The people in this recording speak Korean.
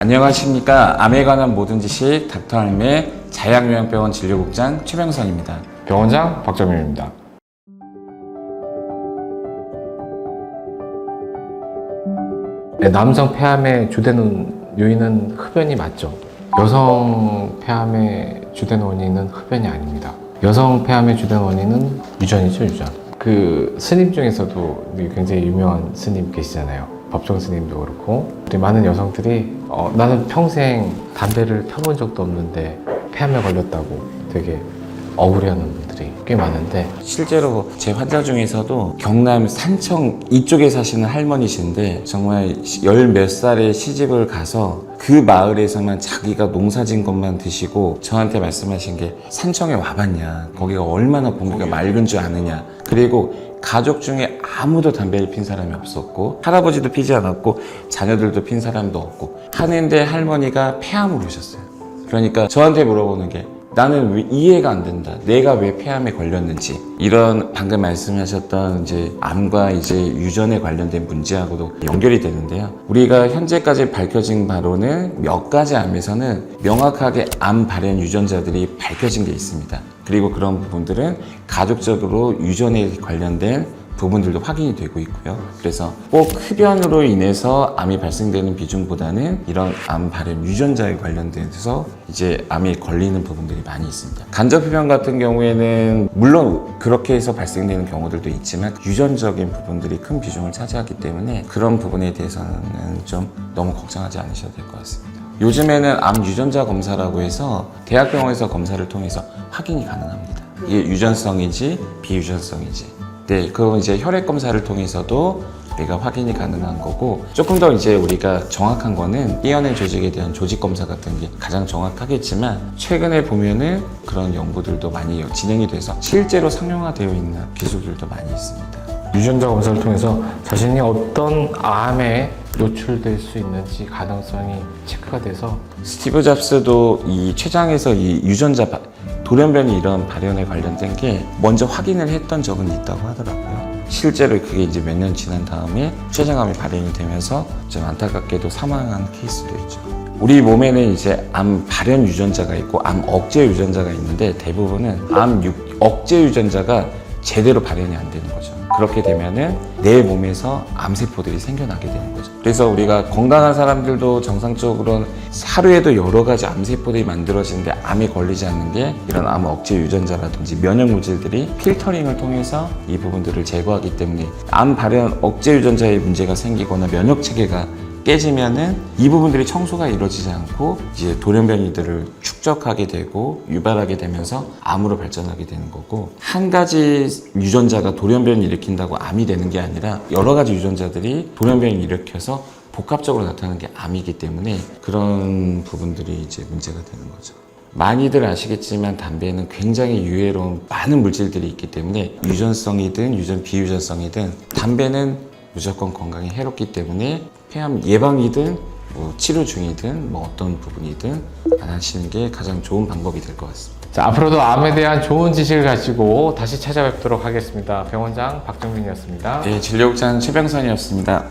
안녕하십니까. 암에 관한 모든 지식 닥터암의 자양요양병원 진료국장 최병선입니다. 병원장 박정민입니다. 남성 폐암의 주된 요인은 흡연이 맞죠? 여성 폐암의 주된 원인은 흡연이 아닙니다. 여성 폐암의 주된 원인은 유전이죠, 유전. 그 스님 중에서도 굉장히 유명한 스님 계시잖아요. 법정 스님도 그렇고. 우리 많은 여성들이 나는 평생 담배를 펴본 적도 없는데 폐암에 걸렸다고 되게 억울해하는 분들이 꽤 많은데, 실제로 제 환자 중에서도 경남 산청 이쪽에 사시는 할머니신데 정말 열 몇 살에 시집을 가서 그 마을에서만 자기가 농사진 것만 드시고 저한테 말씀하신 게 산청에 와봤냐, 거기가 얼마나 공기가 맑은 줄 아느냐, 그리고 가족 중에 아무도 담배를 핀 사람이 없었고 할아버지도 피지 않았고 자녀들도 핀 사람도 없고 하는데 할머니가 폐암으로 오셨어요. 그러니까 저한테 물어보는 게 나는 왜 이해가 안 된다. 내가 왜 폐암에 걸렸는지. 이런 방금 말씀하셨던 이제 암과 이제 유전에 관련된 문제하고도 연결이 되는데요. 우리가 현재까지 밝혀진 바로는 몇 가지 암에서는 명확하게 암 발현 유전자들이 밝혀진 게 있습니다. 그리고 그런 부분들은 가족적으로 유전에 관련된 부분들도 확인이 되고 있고요. 그래서 꼭 흡연으로 인해서 암이 발생되는 비중보다는 이런 암 발현 유전자에 관련돼서 이제 암이 걸리는 부분들이 많이 있습니다. 간접 흡연 같은 경우에는 물론 그렇게 해서 발생되는 경우들도 있지만 유전적인 부분들이 큰 비중을 차지하기 때문에 그런 부분에 대해서는 좀 너무 걱정하지 않으셔도 될 것 같습니다. 요즘에는 암 유전자 검사라고 해서 대학병원에서 검사를 통해서 확인이 가능합니다. 이게 유전성인지 비유전성인지. 네, 그건 이제 혈액 검사를 통해서도 우리가 확인이 가능한 거고, 조금 더 이제 우리가 정확한 거는 띄어낸 조직에 대한 조직 검사 같은 게 가장 정확하겠지만, 최근에 보면은 그런 연구들도 많이 진행이 돼서 실제로 상용화되어 있는 기술들도 많이 있습니다. 유전자 검사를 통해서 자신이 어떤 암에 노출될 수 있는지 가능성이 체크가 돼서, 스티브 잡스도 이 췌장에서 이 유전자 돌연변이 이런 발현에 관련된 게 먼저 확인을 했던 적은 있다고 하더라고요. 실제로 그게 이제 몇 년 지난 다음에 췌장암이 발현이 되면서 좀 안타깝게도 사망한 케이스도 있죠. 우리 몸에는 이제 암 발현 유전자가 있고 암 억제 유전자가 있는데, 대부분은 암 억제 유전자가 제대로 발현이 안 되는 거죠. 그렇게 되면은 내 몸에서 암세포들이 생겨나게 되는 거죠. 그래서 우리가 건강한 사람들도 정상적으로 하루에도 여러 가지 암세포들이 만들어지는데 암에 걸리지 않는 게 이런 암 억제 유전자라든지 면역 물질들이 필터링을 통해서 이 부분들을 제거하기 때문에 암 발현 억제 유전자에 문제가 생기거나 면역 체계가 깨지면은 이 부분들이 청소가 이루어지지 않고 이제 돌연변이들을 축적하게 되고 유발하게 되면서 암으로 발전하게 되는 거고, 한 가지 유전자가 돌연변이 일으킨다고 암이 되는 게 아니라 여러 가지 유전자들이 돌연변이를 일으켜서 복합적으로 나타나는 게 암이기 때문에 그런 부분들이 이제 문제가 되는 거죠. 많이들 아시겠지만 담배에는 굉장히 유해로운 많은 물질들이 있기 때문에 유전성이든 유전 비유전성이든 담배는 무조건 건강에 해롭기 때문에 폐암 예방이든 치료 중이든 어떤 부분이든 안 하시는 게 가장 좋은 방법이 될 것 같습니다. 자, 앞으로도 암에 대한 좋은 지식을 가지고 다시 찾아뵙도록 하겠습니다. 병원장 박정민이었습니다. 네, 진료국장 최병선이었습니다.